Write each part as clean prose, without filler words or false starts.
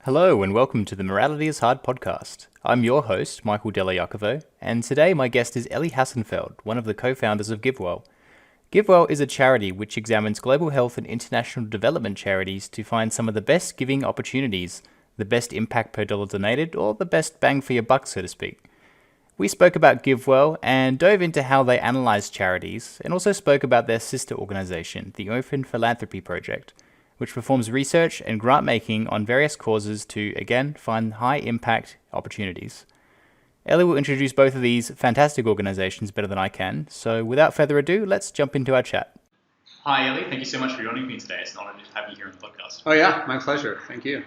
Hello and welcome to the Morality is Hard podcast. I'm your host, Michael Delajakovo, and today my guest is Elie Hassenfeld, one of the co-founders of GiveWell. GiveWell is a charity which examines global health and international development charities to find some of the best giving opportunities, the best impact per dollar donated, or the best bang for your buck, so to speak. We spoke about GiveWell and dove into how they analyze charities, and also spoke about their sister organization, the Open Philanthropy Project, which performs research and grant making on various causes to, again, find high impact opportunities. Elie will introduce both of these fantastic organizations better than I can, so without further ado, let's jump into our chat. Hi Elie, thank you so much for joining me today. It's an honor to have you here on the podcast. Oh yeah, my pleasure. Thank you.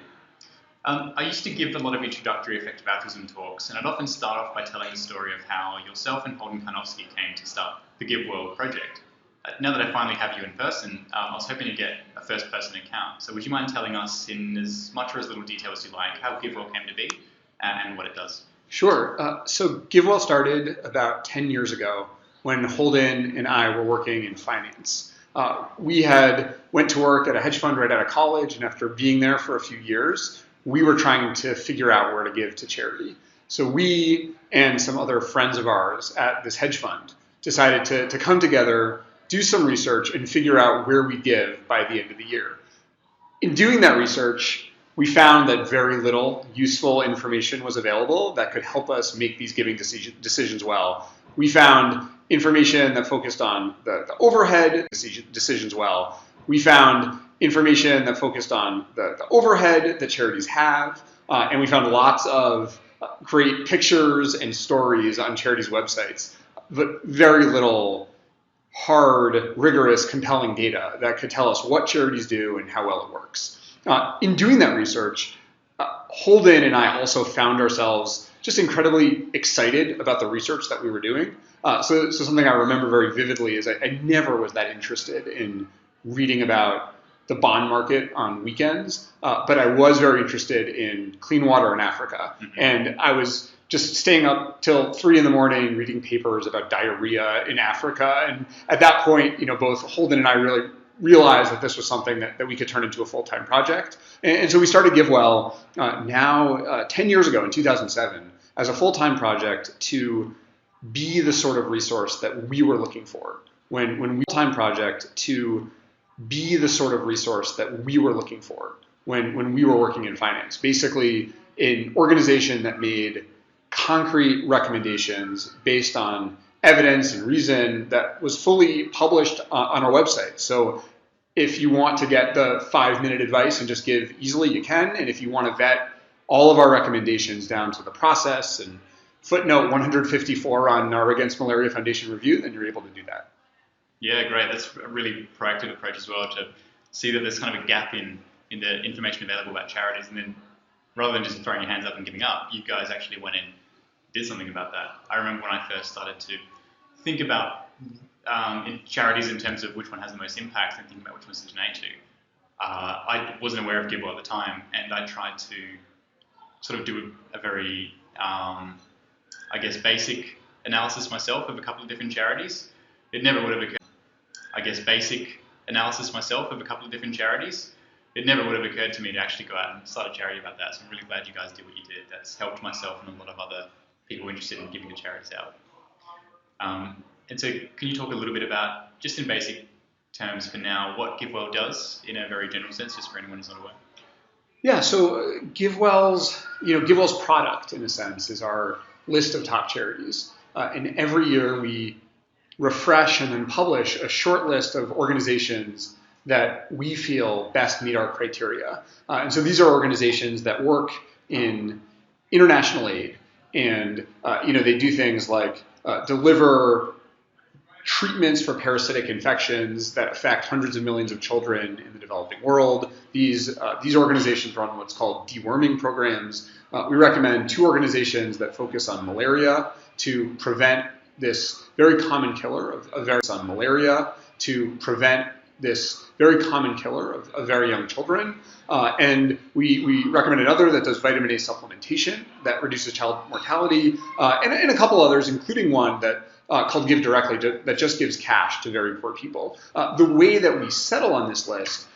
I used to give a lot of introductory effective altruism talks, and I'd often start off by telling the story of how yourself and Holden Karnofsky came to start the GiveWell project. Now that I finally have you in person, I was hoping to get a first-person account. So would you mind telling us in as much or as little detail as you like how GiveWell came to be and what it does? Sure. So GiveWell started about 10 years ago when Holden and I were working in finance. We had went to work at a hedge fund right out of college, and after being there for a few years, we were trying to figure out where to give to charity. So we and some other friends of ours at this hedge fund decided to come together, do some research, and figure out where we give by the end of the year. In doing that research, we found that very little useful information was available that could help us make these giving decisions well. We found information that focused on the overhead decisions well. We found information that focused on the overhead that charities have, and we found lots of great pictures and stories on charities' websites, but very little hard, rigorous, compelling data that could tell us what charities do and how well it works. In doing that research, Holden and I also found ourselves just incredibly excited about the research that we were doing. So something I remember very vividly is I never was that interested in reading about the bond market on weekends, but I was very interested in clean water in Africa. Mm-hmm. And I was just staying up till 3 a.m. reading papers about diarrhea in Africa. And at that point, both Holden and I really realized that this was something that we could turn into a full-time project. And so we started GiveWell now 10 years ago in 2007 as a full-time project to be the sort of resource that we were looking for. When we full-time project to be the sort of resource that we were looking for when we were working in finance. Basically, an organization that made concrete recommendations based on evidence and reason that was fully published on our website. So if you want to get the 5-minute advice and just give easily, you can. And if you want to vet all of our recommendations down to the process and footnote 154 on our Against Malaria Foundation review, then you're able to do that. Yeah, great. That's a really proactive approach as well, to see that there's kind of a gap in the information available about charities, and then rather than just throwing your hands up and giving up, you guys actually went in and did something about that. I remember when I first started to think about in charities in terms of which one has the most impact and thinking about which ones to donate to. I wasn't aware of GiveWell at the time, and I tried to sort of do a very, basic analysis myself of a couple of different charities. It never would have occurred. It never would have occurred to me to actually go out and start a charity about that. So I'm really glad you guys did what you did. That's helped myself and a lot of other people interested in giving the charities out. And so can you talk a little bit about, just in basic terms for now, what GiveWell does in a very general sense, just for anyone who's not aware? Yeah, so GiveWell's product, in a sense, is our list of top charities. And every year we refresh and then publish a short list of organizations that we feel best meet our criteria. And so these are organizations that work in international aid, and they do things like deliver treatments for parasitic infections that affect hundreds of millions of children in the developing world. These organizations run what's called deworming programs. We recommend 2 organizations that focus on malaria to prevent this very common killer of very young children. And we recommend another that does vitamin A supplementation that reduces child mortality, and a couple others, including one that called Give Directly that just gives cash to very poor people. The way that we settle on this list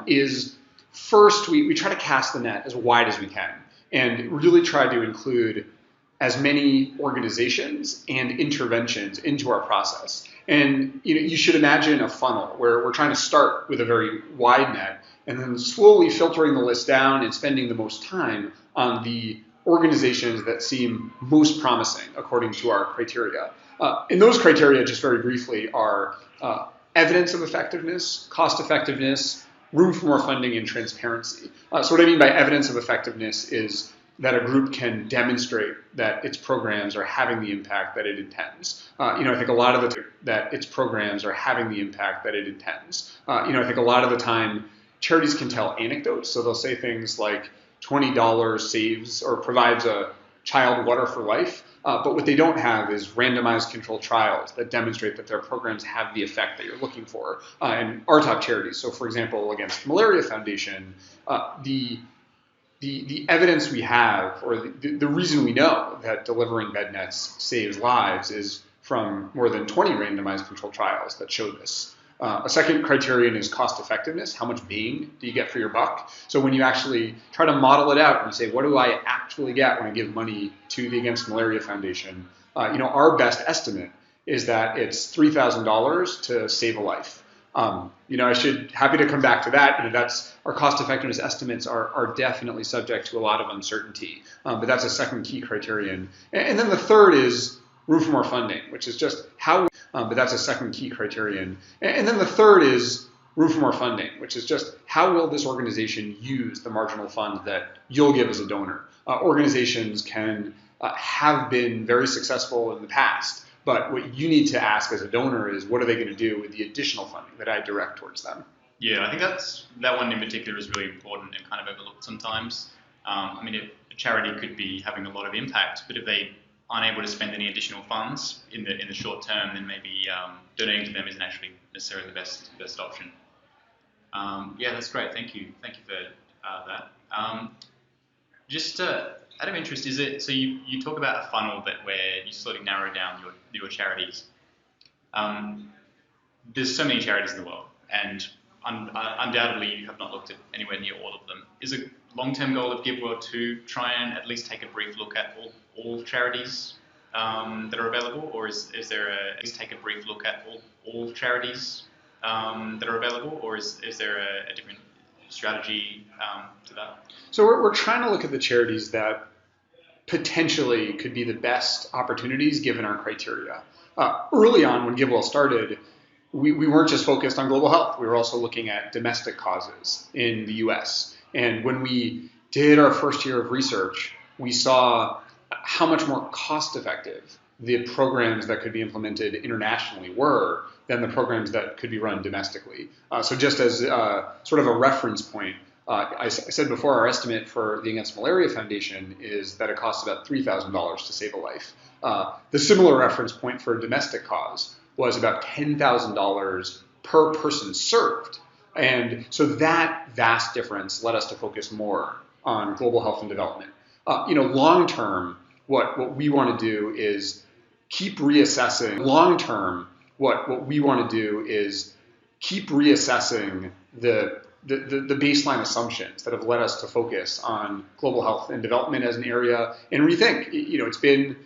is First, we try to cast the net as wide as we can and really try to include as many organizations and interventions into our process. And you should imagine a funnel where we're trying to start with a very wide net and then slowly filtering the list down and spending the most time on the organizations that seem most promising according to our criteria. And those criteria, just very briefly, are evidence of effectiveness, cost effectiveness, room for more funding, and transparency. So what I mean by evidence of effectiveness is that a group can demonstrate that its programs are having the impact that it intends. I think a lot of the time charities can tell anecdotes. So they'll say things like $20 saves or provides a child water for life. But what they don't have is randomized controlled trials that demonstrate that their programs have the effect that you're looking for. And our top charities, so for example, against Malaria Foundation, the evidence we have, or the reason we know that delivering bed nets saves lives is from more than 20 randomized controlled trials that show this. A second criterion is cost effectiveness. How much bang do you get for your buck? So when you actually try to model it out and you say, what do I actually get when I give money to the Against Malaria Foundation? Our best estimate is that it's $3,000 to save a life. Happy to come back to that. That's our cost effectiveness estimates are definitely subject to a lot of uncertainty, but that's a second key criterion. And then the third is room for more funding, which is just how. But that's a second key criterion. And then the third is room for more funding, which is just how will this organization use the marginal fund that you'll give as a donor? Organizations can have been very successful in the past, but what you need to ask as a donor is what are they going to do with the additional funding that I direct towards them? Yeah, I think that one in particular is really important and kind of overlooked sometimes. A charity could be having a lot of impact, but if they aren't able to spend any additional funds in the short term, then maybe donating to them isn't actually necessarily the best option. That's great. Thank you for that. Just out of interest, is it so you talk about a funnel where you sort of narrow down your charities. There's so many charities in the world, and undoubtedly you have not looked at anywhere near all of them. Is a long-term goal of GiveWell to try and at least take a brief look at all charities that are available, or is there a different strategy to that? So we're trying to look at the charities that potentially could be the best opportunities given our criteria. Early on, when GiveWell started, we weren't just focused on global health. We were also looking at domestic causes in the US. And when we did our first year of research, we saw how much more cost effective the programs that could be implemented internationally were than the programs that could be run domestically. So just as sort of a reference point, I said before our estimate for the Against Malaria Foundation is that it costs about $3,000 to save a life. The similar reference point for a domestic cause was about $10,000 per person served. And so that vast difference led us to focus more on global health and development. Long term, what we want to do is keep reassessing. Long term, what we want to do is keep reassessing the baseline assumptions that have led us to focus on global health and development as an area and rethink. It's been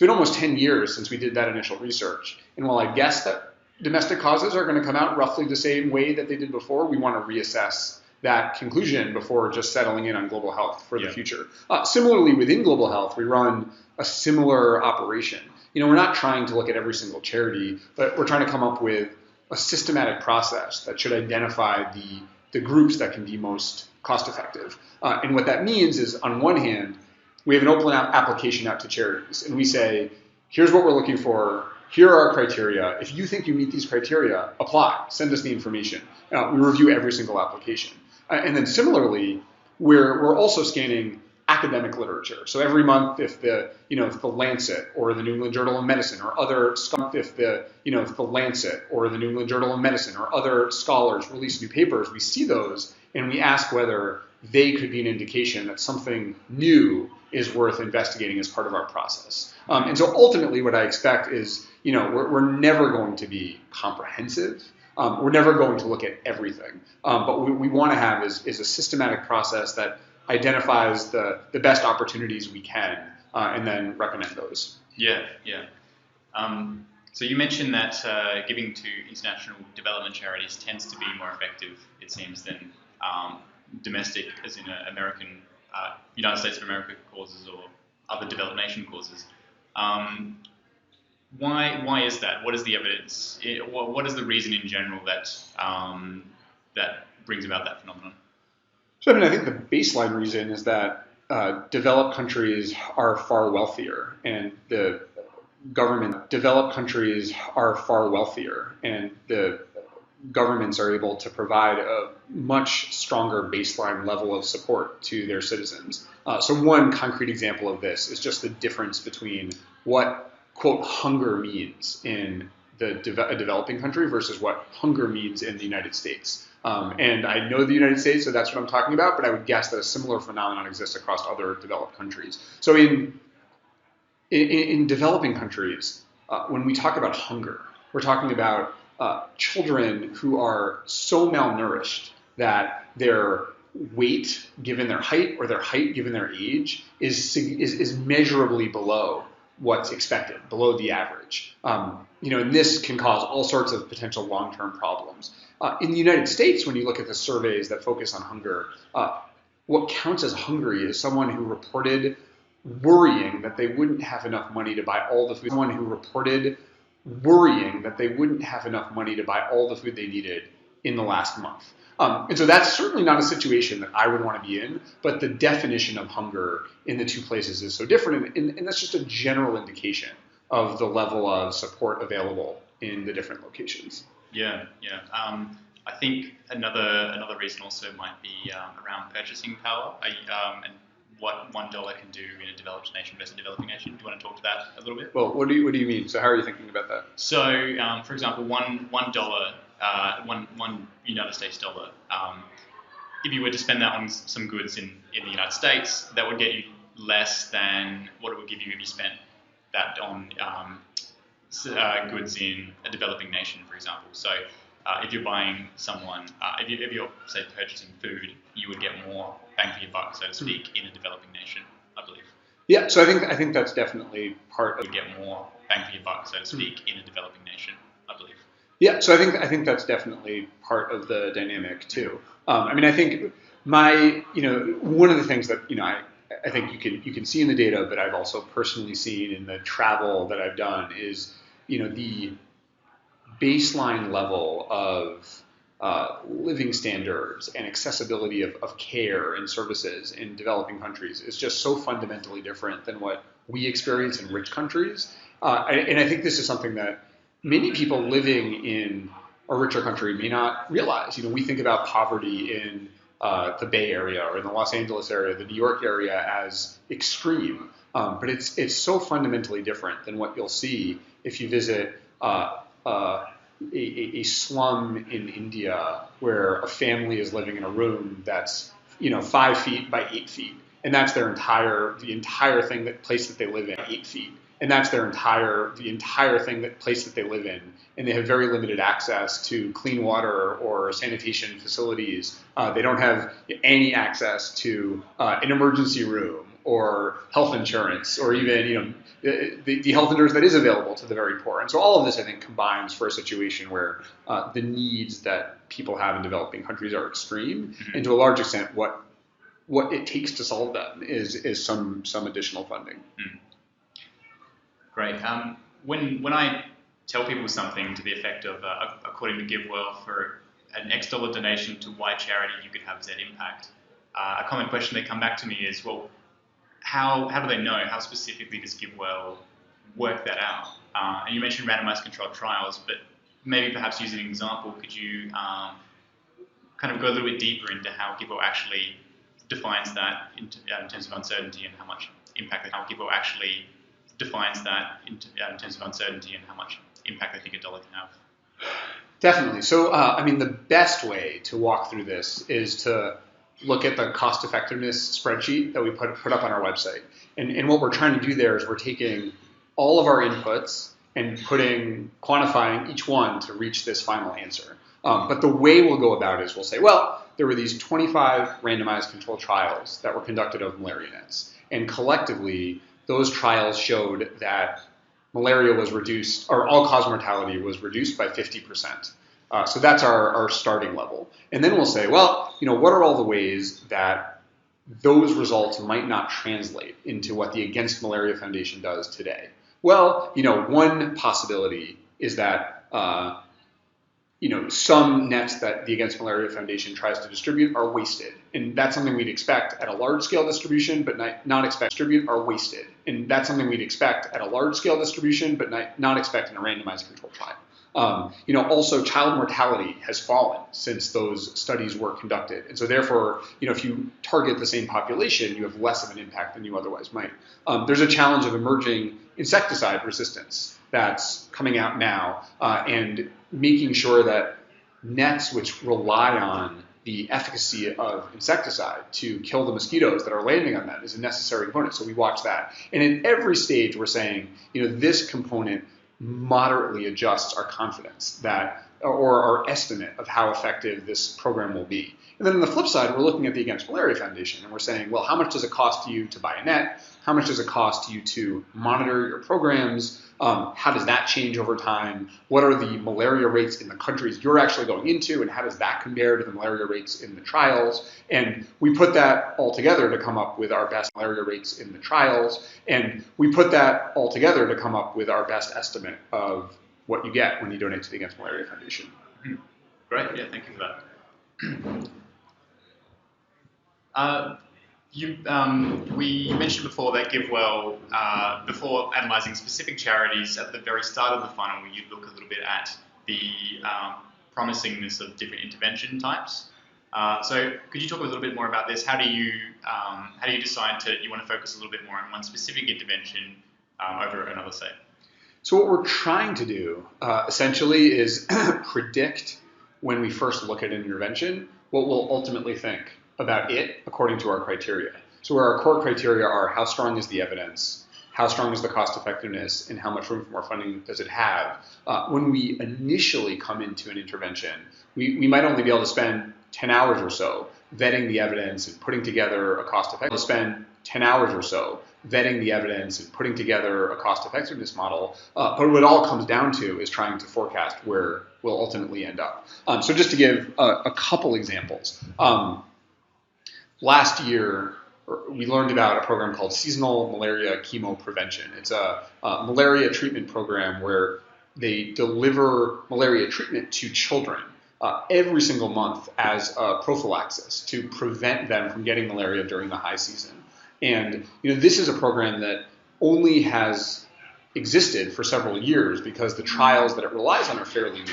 almost 10 years since we did that initial research. And while I guess that domestic causes are going to come out roughly the same way that they did before, we want to reassess that conclusion before just settling in on global health for the future. Similarly, within global health, we run a similar operation. We're not trying to look at every single charity, but we're trying to come up with a systematic process that should identify the groups that can be most cost effective. And what that means is, on one hand, we have an open application out to charities, and we say, here's what we're looking for. Here are our criteria. If you think you meet these criteria, apply. Send us the information. We review every single application. And then similarly, we're also scanning academic literature. So every month, if the Lancet or the New England Journal of Medicine or other scholars release new papers, we see those and we ask whether they could be an indication that something new is worth investigating as part of our process. And so ultimately what I expect is, we're never going to be comprehensive, We're never going to look at everything, but what we want to have is a systematic process that identifies the best opportunities we can and then recommend those. Yeah. So you mentioned that giving to international development charities tends to be more effective, it seems, than domestic, as in American, United States of America causes or other developed nation causes. Why is that? What is the evidence? What is the reason in general that that brings about that phenomenon? So I think the baseline reason is that developed countries are far wealthier, and the governments are able to provide a much stronger baseline level of support to their citizens. So one concrete example of this is just the difference between what, quote, hunger means in a developing country versus what hunger means in the United States. And I know the United States, so that's what I'm talking about, but I would guess that a similar phenomenon exists across other developed countries. So in developing countries, when we talk about hunger, we're talking about children who are so malnourished that their weight given their height or their height given their age is measurably below what's expected, below the average. And this can cause all sorts of potential long-term problems. In the United States, when you look at the surveys that focus on hunger, what counts as hungry is someone who reported worrying that they wouldn't have enough money to buy all the food. Someone who reported worrying that they wouldn't have enough money to buy all the food they needed in the last month. And so that's certainly not a situation that I would want to be in, but the definition of hunger in the two places is so different, and that's just a general indication of the level of support available in the different locations. Yeah. I think another reason also might be around purchasing power and what $1 can do in a developed nation versus a developing nation. Do you want to talk to that a little bit? Well, what do you mean? So how are you thinking about that? So, for example, $1, one United States dollar, if you were to spend that on some goods in the United States, that would get you less than what it would give you if you spent that on goods in a developing nation, for example. So if you're buying someone, if you're say purchasing food, you would get more bang for your buck, so to speak, in a developing nation, I believe. Yeah, so I think that's definitely part of. You would get more bang for your buck, so to speak, in a developing nation, I believe. Yeah, so I think that's definitely part of the dynamic too. I think one of the things that I think you can see in the data, but I've also personally seen in the travel that I've done is the baseline level of living standards and accessibility of care and services in developing countries is just so fundamentally different than what we experience in rich countries. And I think this is something that many people living in a richer country may not realize. We think about poverty in the Bay Area or in the Los Angeles area, the New York area as extreme, but it's so fundamentally different than what you'll see if you visit a slum in India where a family is living in a room that's 5 feet by 8 feet, and that's the entire place that they live in, 8 feet. And that's the entire place that they live in, and they have very limited access to clean water or sanitation facilities. They don't have any access to an emergency room or health insurance, or even the health insurance that is available to the very poor. And so all of this, I think, combines for a situation where the needs that people have in developing countries are extreme, and to a large extent, what it takes to solve them is some additional funding. Great. When I tell people something to the effect of, according to GiveWell, for an X dollar donation to Y charity, you could have Z impact, a common question they come back to me is, well, how do they know? How specifically does GiveWell work that out? And you mentioned randomized controlled trials, but maybe perhaps using an example, could you kind of go a little bit deeper into how GiveWell actually defines that in terms of uncertainty and how much impact they think a dollar can have? Definitely. So, the best way to walk through this is to look at the cost effectiveness spreadsheet that we put up on our website. And what we're trying to do there is we're taking all of our inputs and quantifying each one to reach this final answer. But the way we'll go about it is we'll say, well, there were these 25 randomized controlled trials that were conducted of malaria nets. And collectively, those trials showed that malaria was reduced, or all-cause mortality was reduced by 50%. So that's our starting level. And then we'll say, well, what are all the ways that those results might not translate into what the Against Malaria Foundation does today? Well, one possibility is that some nets that the Against Malaria Foundation tries to distribute are wasted. And that's something we'd expect at a large-scale distribution, but not expect are wasted. And that's something we'd expect at a large-scale distribution, but not expect in a randomized controlled trial. Also child mortality has fallen since those studies were conducted. And so therefore, if you target the same population, you have less of an impact than you otherwise might. There's a challenge of emerging insecticide resistance that's coming out now, and making sure that nets which rely on the efficacy of insecticide to kill the mosquitoes that are landing on them is a necessary component. So we watch that. And at every stage, we're saying, this component moderately adjusts our confidence or our estimate of how effective this program will be. And then on the flip side, we're looking at the Against Malaria Foundation and we're saying, well, how much does it cost you to buy a net? How much does it cost you to monitor your programs? How does that change over time? What are the malaria rates in the countries you're actually going into, and how does that compare to the malaria rates in the trials? And we put that all together to come up with our best malaria rates in the trials. And we put that all together to come up with our best estimate of what you get when you donate to the Against Malaria Foundation. Great, yeah, thank you for that. We mentioned before that GiveWell, before analysing specific charities, at the very start of the funnel, you'd look a little bit at the promisingness of different intervention types. So could you talk a little bit more about this? How do you decide you want to focus a little bit more on one specific intervention over another, say? So what we're trying to do essentially is predict, when we first look at an intervention, what we'll ultimately think about it according to our criteria. So where our core criteria are how strong is the evidence, how strong is the cost effectiveness, and how much room for more funding does it have. When we initially come into an intervention, we might only be able to spend 10 hours or so vetting the evidence and putting together a cost effectiveness. Spend 10 hours or so vetting the evidence and putting together a cost effectiveness model. But what it all comes down to is trying to forecast where we'll ultimately end up. So just to give a couple examples. Last year, we learned about a program called Seasonal Malaria Chemo Prevention. It's a malaria treatment program where they deliver malaria treatment to children every single month as a prophylaxis to prevent them from getting malaria during the high season. And this is a program that only has existed for several years because the trials that it relies on are fairly new.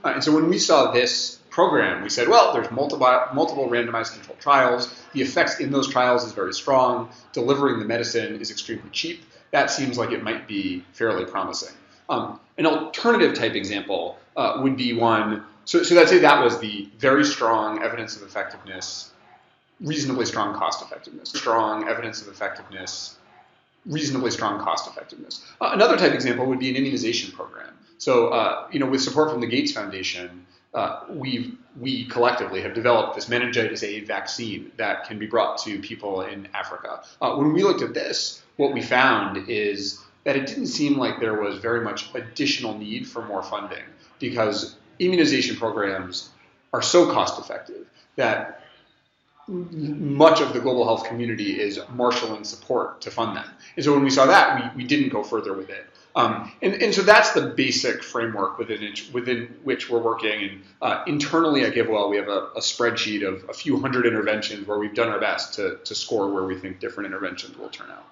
And so when we saw this program, we said, well, there's multiple randomized controlled trials. The effects in those trials is very strong. Delivering the medicine is extremely cheap. That seems like it might be fairly promising. An alternative type example would be one, so let's say that was the very strong evidence of effectiveness, reasonably strong cost effectiveness. Strong evidence of effectiveness, reasonably strong cost effectiveness. Another type example would be an immunization program. So, with support from the Gates Foundation, we collectively have developed this meningitis A vaccine that can be brought to people in Africa. When we looked at this, what we found is that it didn't seem like there was very much additional need for more funding because immunization programs are so cost effective that much of the global health community is marshaling support to fund them. And so when we saw that, we didn't go further with it. And so that's the basic framework within which we're working. And internally at GiveWell, we have a spreadsheet of a few hundred interventions where we've done our best to score where we think different interventions will turn out.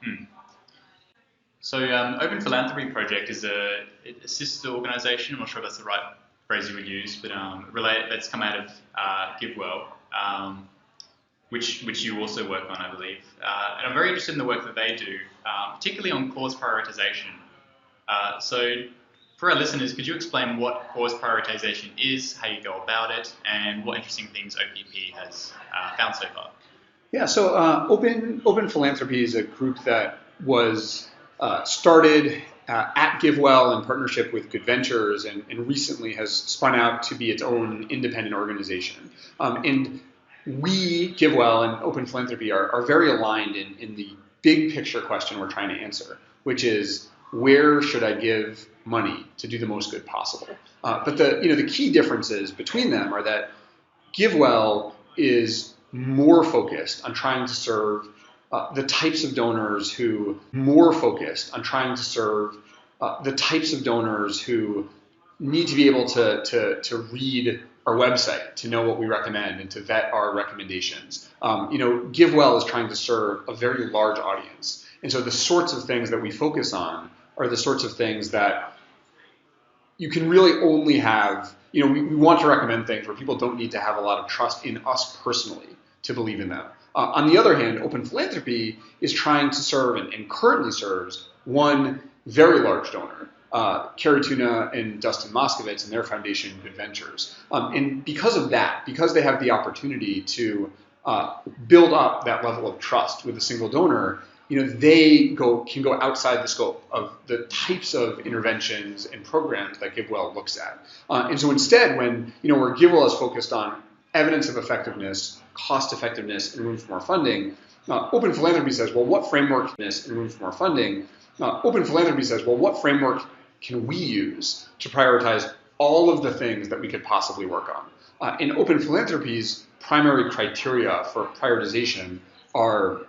So Open Philanthropy Project is a sister organization. I'm not sure if that's the right phrase you would use, but that's come out of GiveWell. Which you also work on, I believe. And I'm very interested in the work that they do, particularly on cause prioritization. So for our listeners, could you explain what cause prioritization is, how you go about it, and what interesting things OPP has found so far? Yeah, so Open Philanthropy is a group that was started at GiveWell in partnership with Good Ventures, and recently has spun out to be its own independent organization. And we, GiveWell and Open Philanthropy, are very aligned in the big picture question we're trying to answer, which is, where should I give money to do the most good possible? But the key differences between them are that GiveWell is more focused on trying to serve the types of donors who need to be able to read our website, to know what we recommend, and to vet our recommendations. GiveWell is trying to serve a very large audience, and so the sorts of things that we focus on are the sorts of things that you can really only have. We want to recommend things where people don't need to have a lot of trust in us personally to believe in them. On the other hand, Open Philanthropy is trying to serve and currently serves one very large donor, Carrie Tuna and Dustin Moskowitz and their foundation, Good Ventures. And because of that, because they have the opportunity to build up that level of trust with a single donor, they can go outside the scope of the types of interventions and programs that GiveWell looks at. And so instead, where GiveWell is focused on evidence of effectiveness, cost effectiveness, and room for more funding, Open Philanthropy says, well, what framework can we use to prioritize all of the things that we could possibly work on? And Open Philanthropy's primary criteria for prioritization are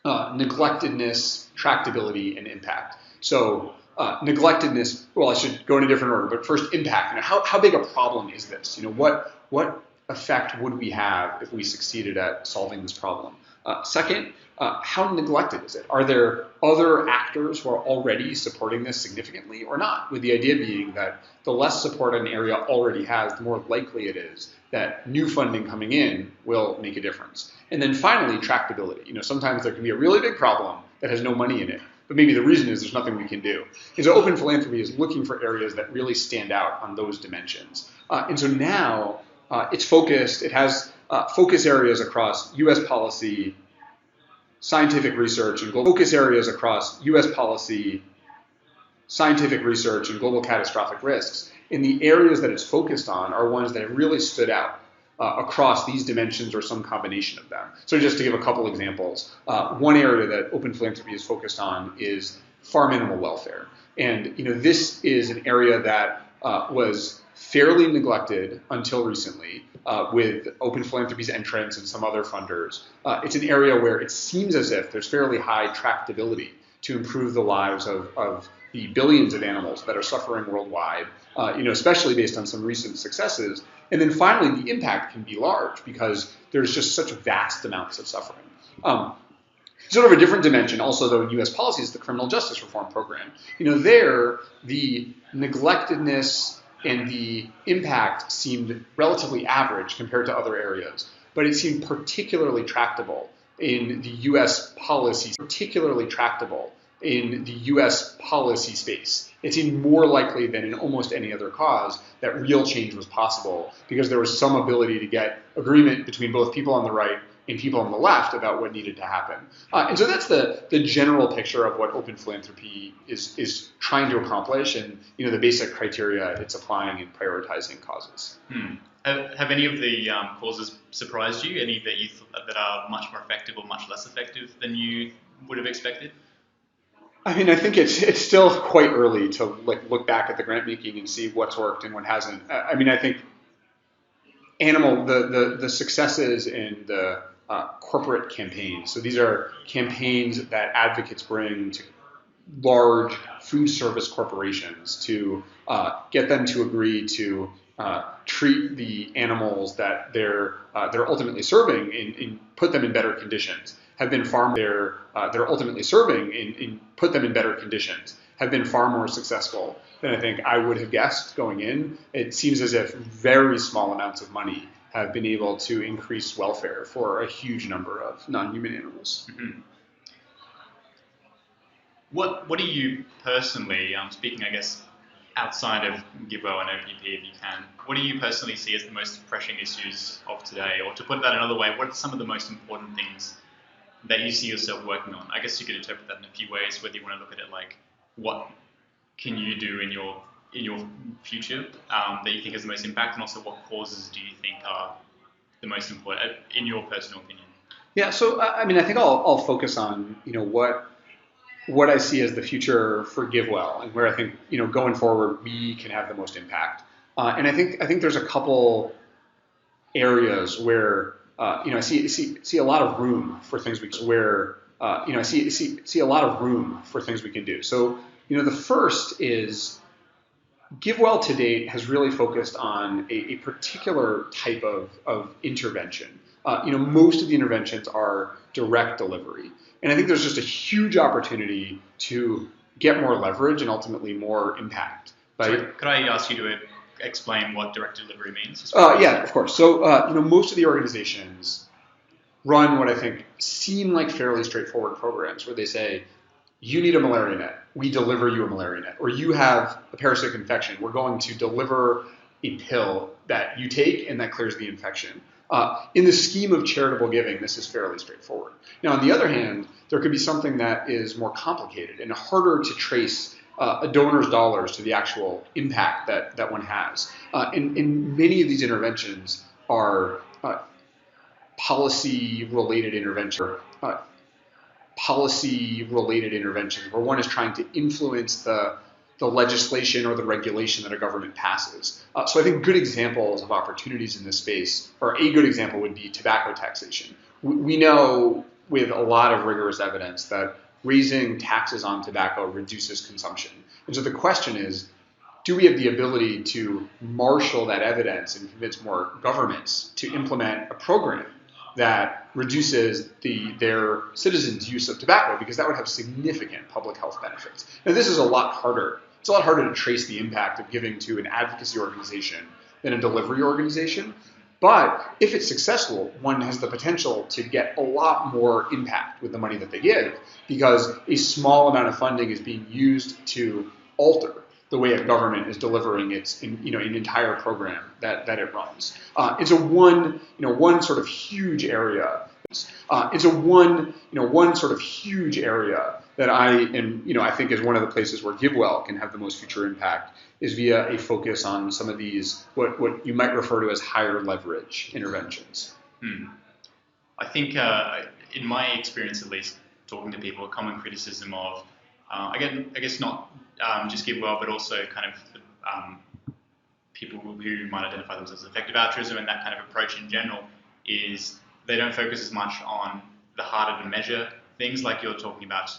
neglectedness, tractability, and impact. So neglectedness, well, I should go in a different order, but first impact. How big a problem is this? What effect would we have if we succeeded at solving this problem? Second, how neglected is it? Are there other actors who are already supporting this significantly or not? With the idea being that the less support an area already has, the more likely it is that new funding coming in will make a difference. And then finally, tractability. Sometimes there can be a really big problem that has no money in it, but maybe the reason is there's nothing we can do. And so Open Philanthropy is looking for areas that really stand out on those dimensions. And so now it's focused, it has focus areas across U.S. policy, scientific research, and global catastrophic risks. And the areas that it's focused on are ones that have really stood out across these dimensions or some combination of them. So just to give a couple examples, one area that Open Philanthropy is focused on is farm animal welfare. And this is an area that was fairly neglected until recently with Open Philanthropy's entrance and some other funders. It's an area where it seems as if there's fairly high tractability to improve the lives of the billions of animals that are suffering worldwide, especially based on some recent successes. And then finally, the impact can be large because there's just such vast amounts of suffering. Sort of a different dimension, also though, in U.S. policy is the criminal justice reform program. There, the neglectedness and the impact seemed relatively average compared to other areas, but it seemed particularly tractable in the U.S. policy, space. It seemed more likely than in almost any other cause that real change was possible because there was some ability to get agreement between both people on the right and people on the left about what needed to happen. And so that's the general picture of what Open Philanthropy is trying to accomplish and the basic criteria it's applying in prioritizing causes. Have any of the causes surprised you? Any that you that are much more effective or much less effective than you would have expected? I mean, I think it's still quite early to look back at the grant making and see what's worked and what hasn't. I mean, I think the successes in the corporate campaigns. So these are campaigns that advocates bring to large food service corporations to get them to agree to treat the animals that they're ultimately serving and put them in better conditions. Have been far they're ultimately serving and put them in better conditions. Have been far more successful than I think I would have guessed going in. It seems as if very small amounts of money have been able to increase welfare for a huge number of non-human animals. Mm-hmm. What do you personally, speaking I guess outside of GiveWell and OPP if you can, what do you personally see as the most pressing issues of today? Or to put that another way, what are some of the most important things that you see yourself working on? I guess you could interpret that in a few ways, whether you want to look at it like what can you do in your future that you think has the most impact, and also what causes do you think are the most important in your personal opinion? Yeah, so I mean, I think I'll focus on what I see as the future for GiveWell and where I think going forward we can have the most impact. And I think there's a couple areas where I see a lot of room for things we see a lot of room for things we can do. So the first is GiveWell to date has really focused on a particular type of intervention. Most of the interventions are direct delivery. And I think there's just a huge opportunity to get more leverage and ultimately more impact. So could I ask you to explain what direct delivery means? Yeah, of course. So, most of the organizations run what I think seem like fairly straightforward programs where they say, you need a Malaria Net, we deliver you a Malaria Net. Or you have a parasitic infection, we're going to deliver a pill that you take and that clears the infection. In the scheme of charitable giving, this is fairly straightforward. Now, on the other hand, there could be something that is more complicated and harder to trace a donor's dollars to the actual impact that one has. And many of these interventions are policy-related interventions where one is trying to influence the legislation or the regulation that a government passes. So I think good examples of opportunities in this space, or a good example would be tobacco taxation. We know with a lot of rigorous evidence that raising taxes on tobacco reduces consumption. And so the question is, do we have the ability to marshal that evidence and convince more governments to implement a program that reduces their citizens' use of tobacco, because that would have significant public health benefits. Now, this is a lot harder. It's a lot harder to trace the impact of giving to an advocacy organization than a delivery organization. But if it's successful, one has the potential to get a lot more impact with the money that they give, because a small amount of funding is being used to alter the way a government is delivering its an entire program that it runs. It's one sort of huge area. One sort of huge area that I think is one of the places where GiveWell can have the most future impact is via a focus on some of these what you might refer to as higher leverage interventions. I think in my experience, at least, talking to people, a common criticism of I guess not just GiveWell, but also kind of people who might identify themselves as effective altruism and that kind of approach in general is they don't focus as much on the harder to measure things like you're talking about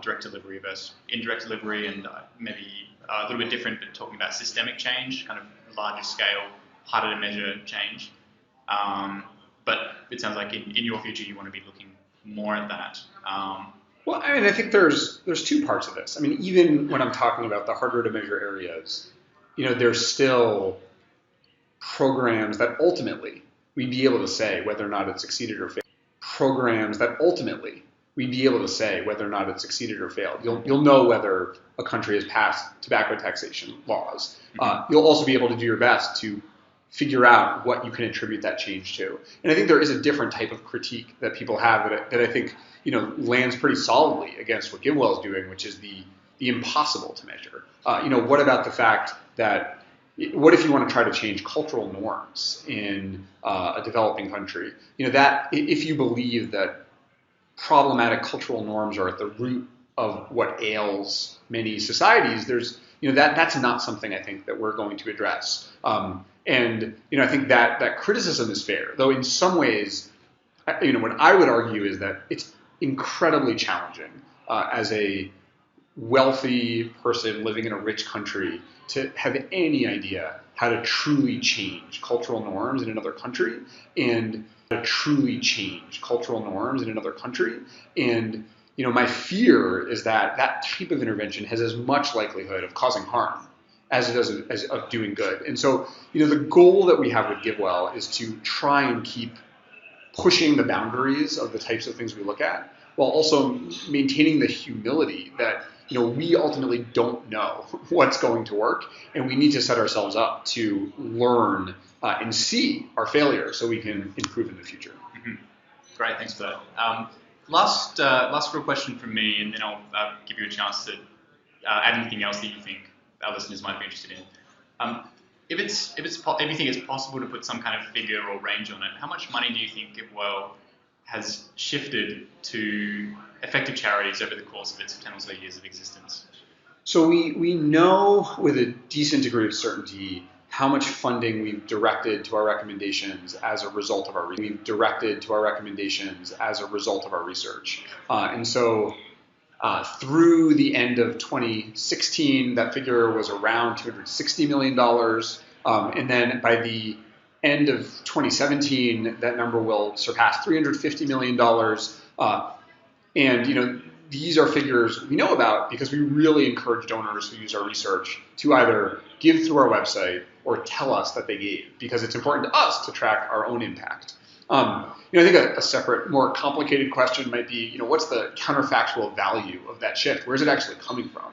direct delivery versus indirect delivery, and maybe a little bit different, but talking about systemic change, kind of larger scale, harder to measure change. But it sounds like in your future you want to be looking more at that. Well, I mean, I think there's two parts of this. I mean, even when I'm talking about the harder to measure areas, there's still programs that ultimately we'd be able to say whether or not it succeeded or failed. You'll know whether a country has passed tobacco taxation laws. You'll also be able to do your best to figure out what you can attribute that change to. And I think there is a different type of critique that people have that I think lands pretty solidly against what GiveWell is doing, which is the impossible to measure. What about the fact that what if you want to try to change cultural norms in a developing country? That if you believe that problematic cultural norms are at the root of what ails many societies, that's not something I think that we're going to address. And I think that criticism is fair, though in some ways, what I would argue is that it's incredibly challenging as a wealthy person living in a rich country to have any idea how to truly change cultural norms in another country, and my fear is that type of intervention has as much likelihood of causing harm as it does of doing good. And so, the goal that we have with GiveWell is to try and keep pushing the boundaries of the types of things we look at, while also maintaining the humility that we ultimately don't know what's going to work, and we need to set ourselves up to learn and see our failures so we can improve in the future. Mm-hmm. Great, thanks for that. Last real question from me, and then I'll give you a chance to add anything else that you think our listeners might be interested in. If you think it's possible to put some kind of figure or range on it, how much money do you think GiveWell has shifted to effective charities over the course of its 10 or so years of existence? So we know with a decent degree of certainty how much funding we've directed to our recommendations as a result of our research. And so through the end of 2016, that figure was around $260 million. And then by the end of 2017, that number will surpass $350 million. And these are figures we know about because we really encourage donors who use our research to either give through our website or tell us that they gave, because it's important to us to track our own impact. I think a separate, more complicated question might be, what's the counterfactual value of that shift? Where's it actually coming from?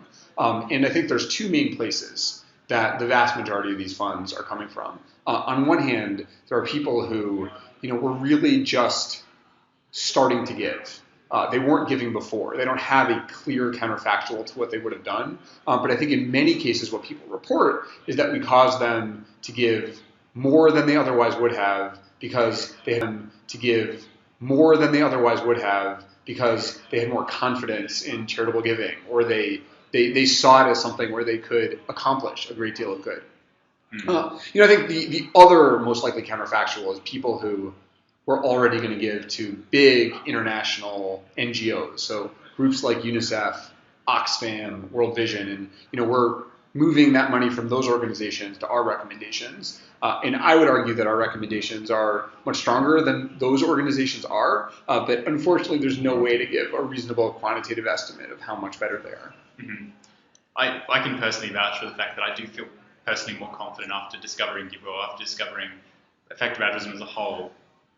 And I think there's two main places that the vast majority of these funds are coming from. On one hand, there are people who, were really just starting to give. They weren't giving before. They don't have a clear counterfactual to what they would have done. But I think in many cases what people report is that we caused them to give more than they otherwise would have because they had more confidence in charitable giving, or they saw it as something where they could accomplish a great deal of good. I think the other most likely counterfactual is people who we're already going to give to big international NGOs, so groups like UNICEF, Oxfam, World Vision, and we're moving that money from those organizations to our recommendations. And I would argue that our recommendations are much stronger than those organizations are, but unfortunately there's no way to give a reasonable quantitative estimate of how much better they are. Mm-hmm. I can personally vouch for the fact that I do feel personally more confident after discovering GiveWell, after discovering effective altruism as a whole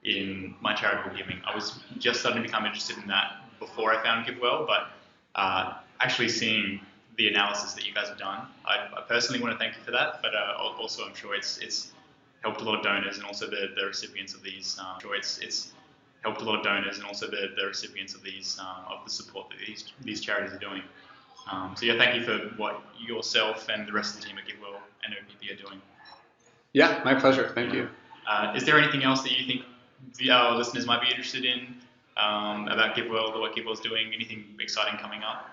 in my charitable giving. I was just starting to become interested in that before I found GiveWell, but actually seeing the analysis that you guys have done, I personally want to thank you for that, but also I'm sure it's helped a lot of donors and also the recipients of these. It's helped a lot of donors and also the recipients of these of the support that these charities are doing. So yeah, thank you for what yourself and the rest of the team at GiveWell and OPP are doing. Yeah, my pleasure. Thank you. Is there anything else that you think our listeners might be interested in about GiveWell or what GiveWell's doing? Anything exciting coming up?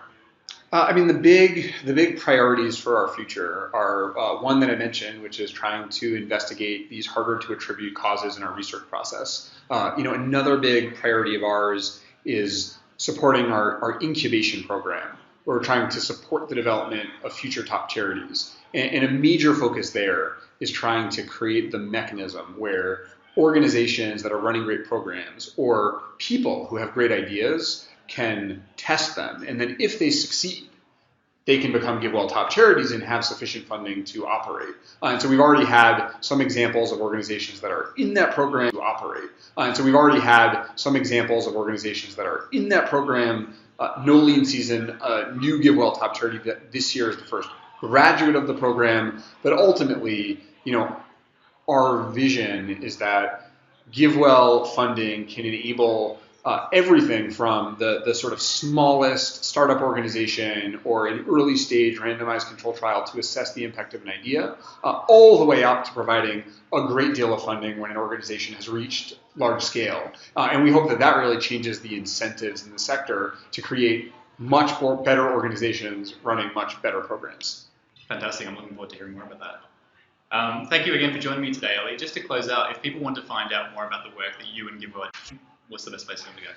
The big priorities for our future are one that I mentioned, which is trying to investigate these harder to attribute causes in our research process. Another big priority of ours is supporting our incubation program. We're trying to support the development of future top charities. And a major focus there is trying to create the mechanism where organizations that are running great programs or people who have great ideas can test them. And then if they succeed, they can become GiveWell top charities and have sufficient funding to operate. And so we've already had some examples of organizations that are in that program to operate. No Lean Season, a new GiveWell top charity that this year is the first graduate of the program. But ultimately, our vision is that GiveWell funding can enable everything from the sort of smallest startup organization or an early stage randomized control trial to assess the impact of an idea, all the way up to providing a great deal of funding when an organization has reached large scale. And we hope that really changes the incentives in the sector to create much more better organizations running much better programs. Fantastic. I'm looking forward to hearing more about that. Thank you again for joining me today, Elie. Just to close out, if people want to find out more about the work that you and GiveWell do, what's the best place for them to go?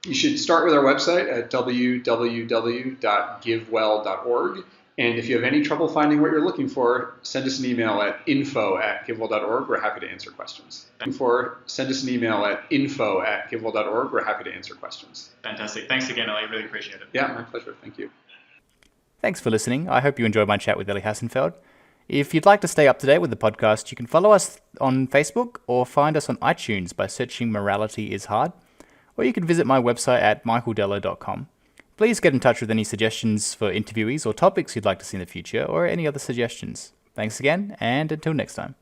You should start with our website at www.givewell.org. And if you have any trouble finding what you're looking for, send us an email at info@givewell.org. We're happy to answer questions. We're happy to answer questions. Fantastic. Thanks again, Elie. Really appreciate it. Yeah, my pleasure. Thank you. Thanks for listening. I hope you enjoyed my chat with Elie Hassenfeld. If you'd like to stay up to date with the podcast, you can follow us on Facebook or find us on iTunes by searching Morality is Hard, or you can visit my website at michaeldello.com. Please get in touch with any suggestions for interviewees or topics you'd like to see in the future, or any other suggestions. Thanks again, and until next time.